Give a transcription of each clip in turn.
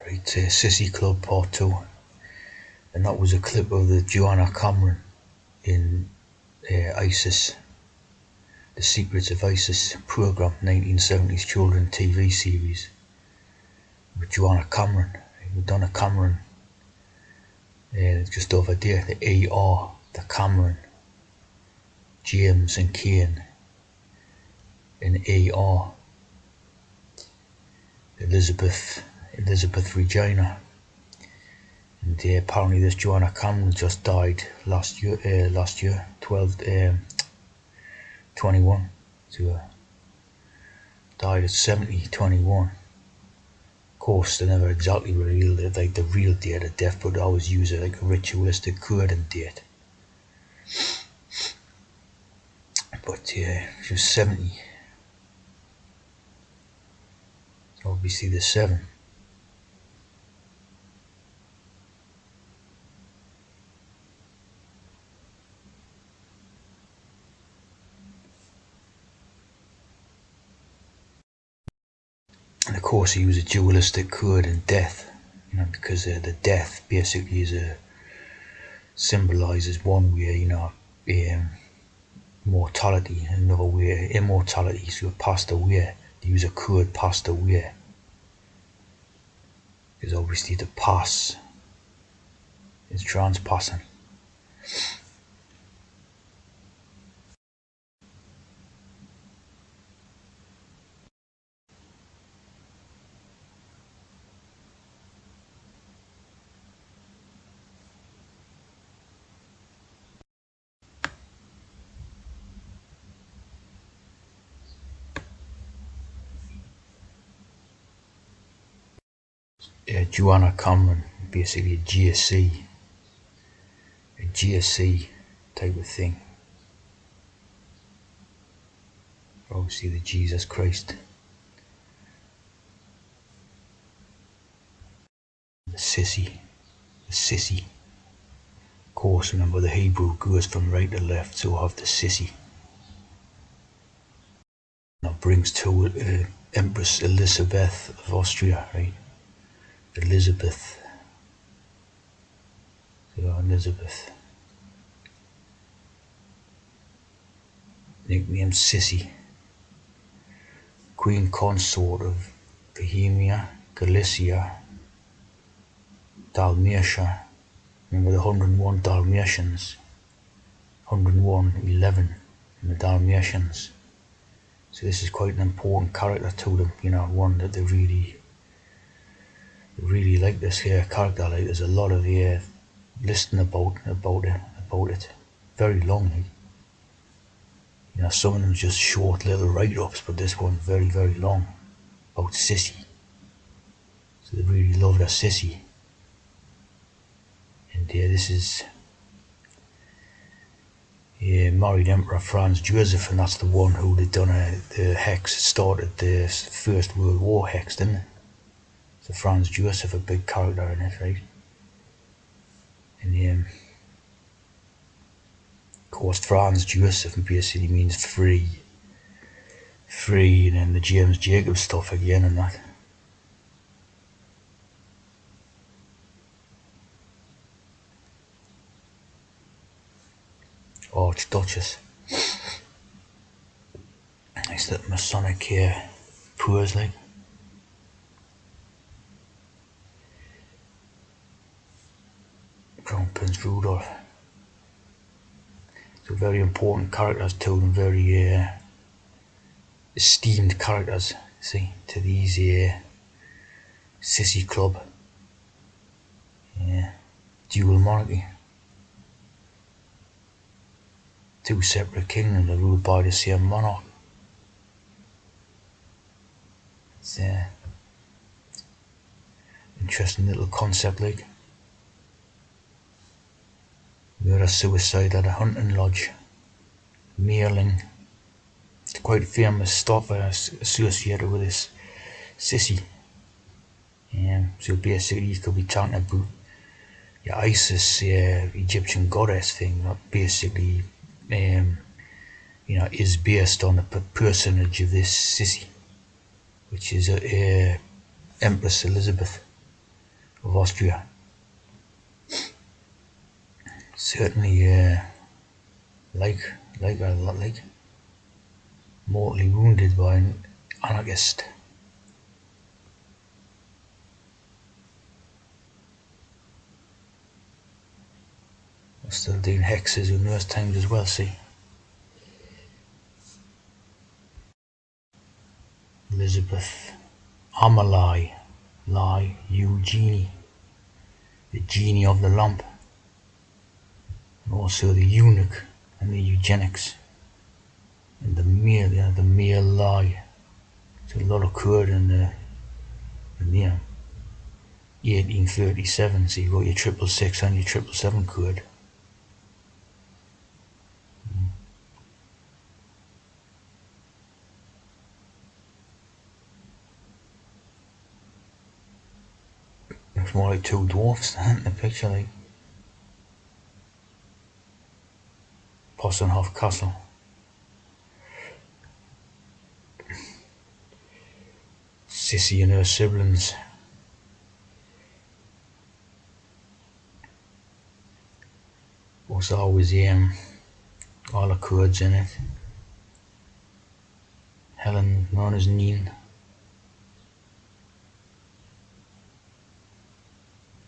Right, SISI Club Part 2, and that was a clip of the Joanna Cameron in ISIS, The Secrets of ISIS programme, 1970s children TV series with Joanna Cameron, Donna Cameron, just over there, the AR, the Cameron, James and Kane, and AR, Elizabeth Regina. And apparently this Joanna Cameron just died last year, 21. So died at 70, 21. Of course, they never exactly revealed it, like the real date of death, but they always use it like a ritualistic Kurdian date. But she was 70. So obviously the 7. And of course he was a dualistic Kurdian death, because the death basically symbolizes one way, mortality, and another way immortality. So it passed away. The user Kurd passed away. Because obviously the pass is transpassing. Joanna Cameron, basically a GSC type of thing. Obviously the Jesus Christ. The SISI. Of course, remember the Hebrew goes from right to left, so I have the SISI. That brings to Empress Elizabeth of Austria, right? Elizabeth. So Elizabeth. Nicknamed Sissy. Queen consort of Bohemia, Galicia, Dalmatia. Remember the 101 Dalmatians? 101:11 in the Dalmatians. So this is quite an important character to them, one that they really like this here character. Like there's a lot of listing about it. Very long. Some of them just short little write-ups, but this one very, very long about Sissy. So they really love their Sissy. And this is married Emperor Franz Joseph, and that's the one who had done the hex, started the First World War hex, didn't it? So Franz Joseph, a big character in it, right? And of course Franz Joseph basically means free, and then the James Jacob stuff again and that. Archduchess. Nice little Masonic pose like. Crown Prince Rudolph. So very important characters to them, very esteemed characters, see, to these SISI Club. Dual monarchy. 2 separate kingdoms are ruled by the same monarch. It's interesting little concept, like. Murder-suicide at a hunting lodge. Mailing. It's quite famous stuff associated with this Sissy. So basically you could be talking about your Isis, Egyptian goddess thing, that basically is based on the personage of this Sissy, which is Empress Elizabeth. of Austria. Certainly, like like mortally wounded by an anarchist. Still doing hexes in those times as well. See, Elizabeth, Amalai, lie, Eugenie, the genie of the lamp, and also the eunuch and the eugenics, and the male lie. So a lot occurred in the 1837. So you got your 666 and your 777 code. It's more like two dwarfs in the picture, like Possenhof Castle. Sissy and her siblings. Was always all the codes in it. Helen, known as Neen.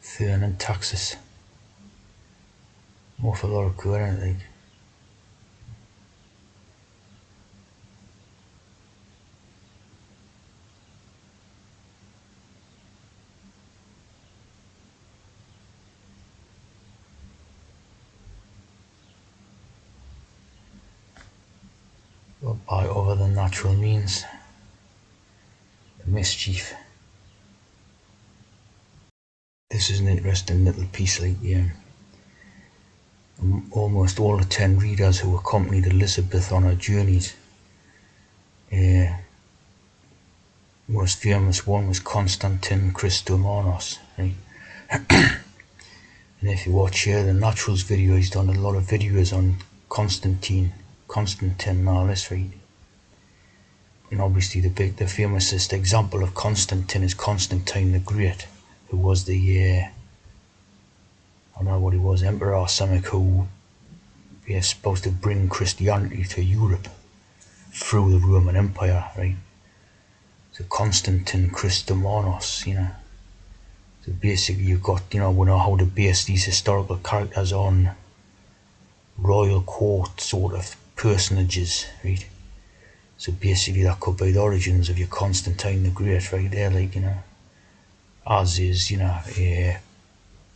Fern and Taxis. Awful lot of code in it, like. By other than natural means. The mischief. This is an interesting little piece, like almost all the 10 readers who accompanied Elizabeth on her journeys. Most famous one was Constantine Christomanos, right? And if you watch here the Naturals video, he's done a lot of videos on Constantine and all this, right? And obviously the famousest example of Constantine is Constantine the Great, who was the I don't know what he was, emperor or something, who is supposed to bring Christianity to Europe through the Roman Empire, right? So Constantine Christomanos, So basically you've got, we know how to base these historical characters on royal court sort of personages, right? So basically that could be the origins of your Constantine the Great right there, like, as is,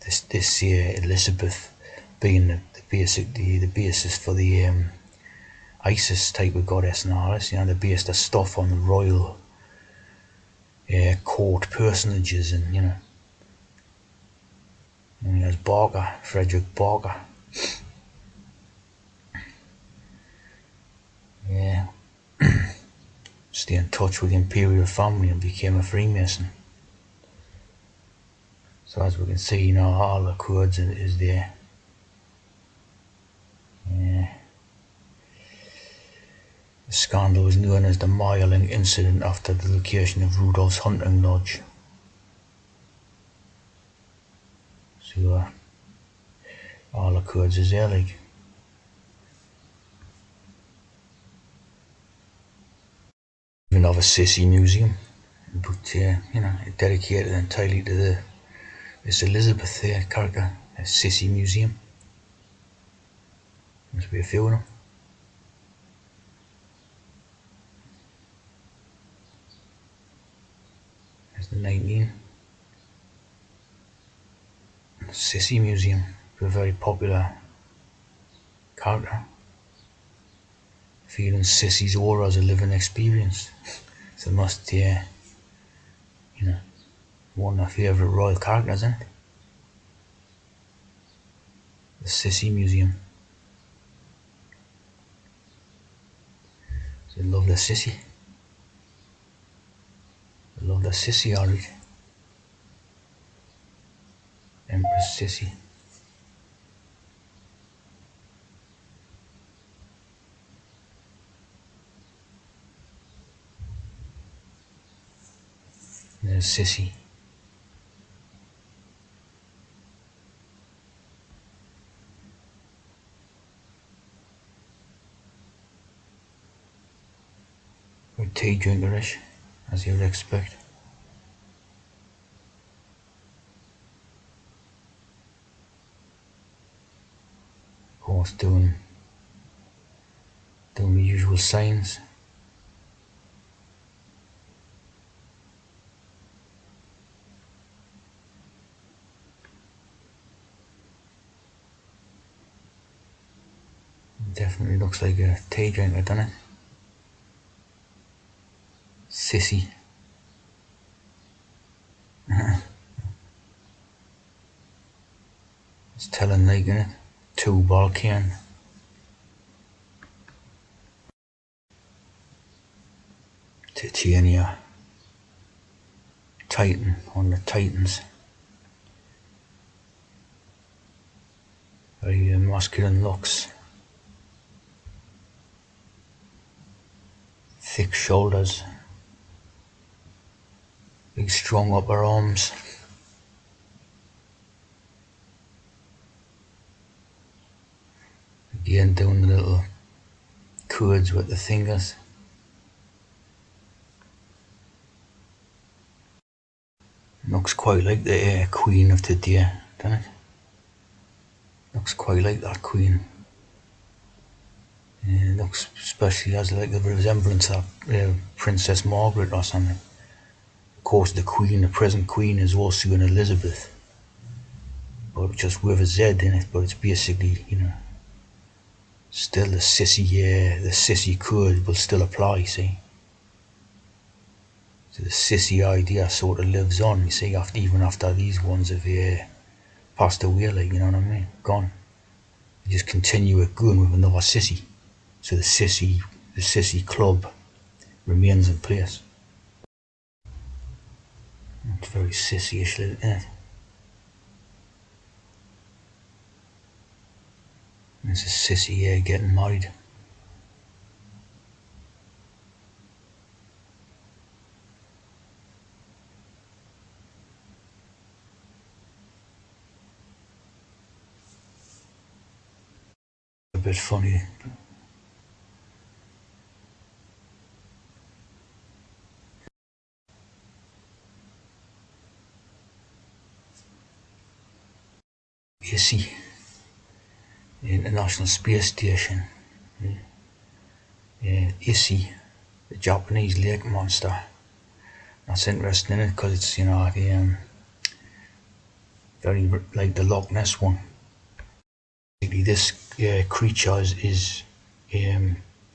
this Elizabeth being the basis for the Isis type of goddess and all this, they based their stuff on the royal court personages, and there's Barker, Frederick Barker. Yeah. Stay in touch with the imperial family and became a Freemason. So as we can see, all the codes is there. Yeah. The scandal was known as the Myling incident after the location of Rudolph's hunting lodge. So all the codes is there, like. Even have a SISI museum, but dedicated entirely to this Elizabeth character, a SISI museum. Must be a few of them. There's the 19. SISI museum, a very popular character. Feeling Sissy's aura as a living experience. So must, one of my favourite royal characters, isn't it? The Sissy Museum. So I love the Sissy. I love the Sissy, alright. Empress Sissy. There's Sissy. tea drinkerish, as you would expect. Of course, doing the usual signs. Definitely looks like a tea drinker, doesn't it? Sissy. It's telling like, innit? 2 Balkan. Titania. Titan on the Titans. Very masculine looks. Thick shoulders. Big strong upper arms. Again doing the little chords with the fingers. Looks quite like the queen of THEYre, doesn't it? Looks quite like that queen. Looks especially has like a resemblance of Princess Margaret or something. Of course, the queen, the present queen, is also an Elizabeth, but just with a Z in it. But it's basically, still the sissy code will still apply. See, so the sissy idea sort of lives on. You see, even after these ones have passed away, like, you know what I mean, gone. You just continue it going with another sissy. So the SISI Club remains in place. It's very sissy-ish, isn't it? There's a sissy here getting married. A bit funny. SISI, the International Space Station. SISI, the Japanese lake monster. That's interesting, isn't it? Because it's, very like the Loch Ness one. This creature is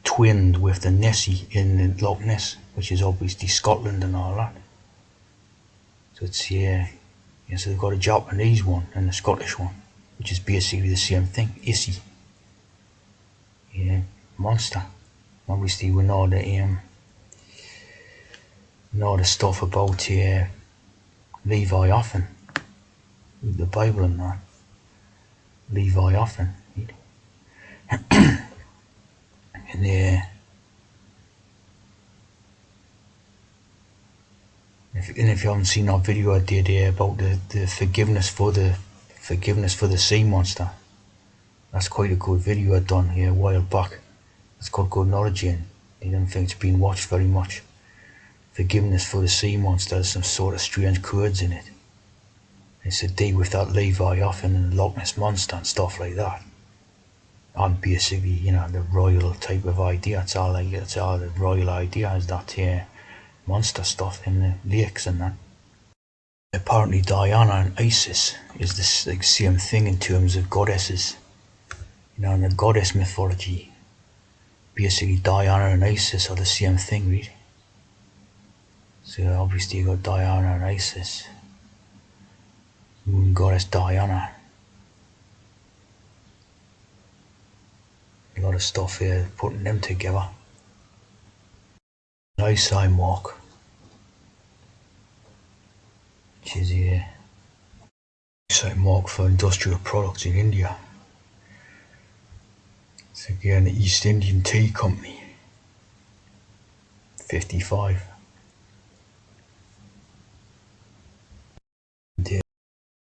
twinned with the Nessie in the Loch Ness, which is obviously Scotland and all that. So it's so they've got a Japanese one and a Scottish one, which is basically the same thing. SISI, monster. Obviously, we know the stuff about Leviathan, the Bible and that. Leviathan, and if you haven't seen that video I did about the forgiveness for the sea monster, that's quite a good video I done here a while back. It's called Good Knowledge, and I don't think it's been watched very much. Forgiveness for the sea monster. There's some sort of strange codes in it. It's to do with that Leviathan and the Loch Ness monster and stuff like that. And basically, the royal type of idea. It's all the royal idea is that monster stuff in the lakes and that. Apparently Diana and Isis is this like same thing in terms of goddesses. In the goddess mythology, basically Diana and Isis are the same thing, really. So obviously you got Diana and Isis, moon goddess Diana. A lot of stuff here, putting them together. SISI mark, which is a SISI mark for industrial products in India. It's again the East Indian Tea Company. 55.